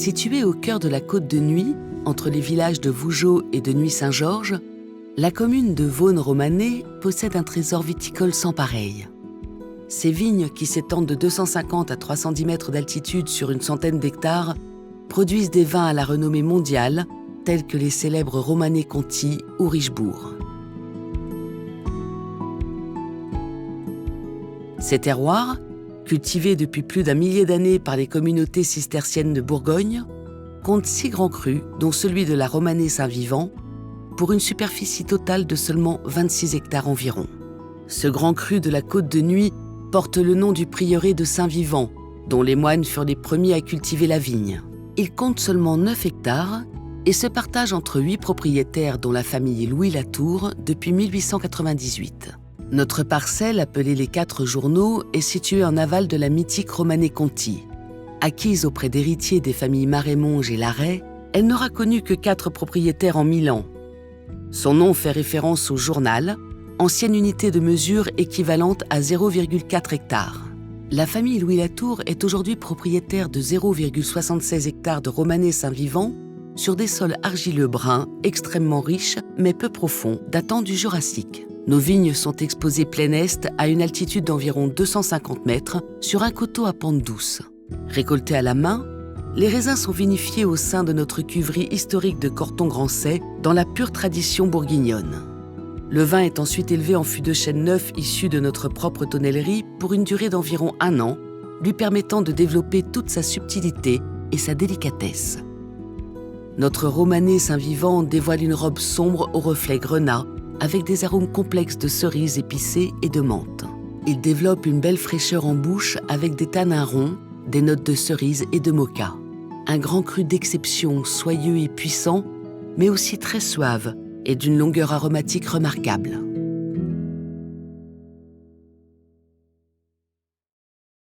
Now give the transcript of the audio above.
Située au cœur de la Côte de Nuits, entre les villages de Vougeot et de Nuits-Saint-Georges, la commune de Vosne-Romanée possède un trésor viticole sans pareil. Ces vignes, qui s'étendent de 250 à 310 mètres d'altitude sur une centaine d'hectares, produisent des vins à la renommée mondiale, tels que les célèbres Romanée-Conti ou Richebourg. Ces terroirs, cultivés depuis plus d'un millier d'années par les communautés cisterciennes de Bourgogne, comptent 6 grands crus, dont celui de la Romanée Saint-Vivant, pour une superficie totale de seulement 26 hectares environ. Ce grand cru de la Côte de Nuits porte le nom du prieuré de Saint-Vivant, dont les moines furent les premiers à cultiver la vigne. Il compte seulement 9 hectares et se partage entre 8 propriétaires, dont la famille Louis Latour, depuis 1898. Notre parcelle, appelée les 4 Journaux, est située en aval de la mythique Romanée-Conti. Acquise auprès d'héritiers des familles Marémonge et Larrey, elle n'aura connu que 4 propriétaires en 1000 ans. Son nom fait référence au journal, ancienne unité de mesure équivalente à 0,4 hectares. La famille Louis Latour est aujourd'hui propriétaire de 0,76 hectares de Romanée Saint-Vivant sur des sols argileux bruns, extrêmement riches mais peu profonds, datant du Jurassique. Nos vignes sont exposées plein est à une altitude d'environ 250 mètres sur un coteau à pente douce. Récoltés à la main, les raisins sont vinifiés au sein de notre cuverie historique de Corton-Grancey dans la pure tradition bourguignonne. Le vin est ensuite élevé en fût de chêne neuf issu de notre propre tonnellerie pour une durée d'environ 1 an, lui permettant de développer toute sa subtilité et sa délicatesse. Notre Romanée Saint-Vivant dévoile une robe sombre au reflet grenat, avec des arômes complexes de cerises épicées et de menthe. Il développe une belle fraîcheur en bouche avec des tanins ronds, des notes de cerise et de moka. Un grand cru d'exception, soyeux et puissant, mais aussi très suave et d'une longueur aromatique remarquable.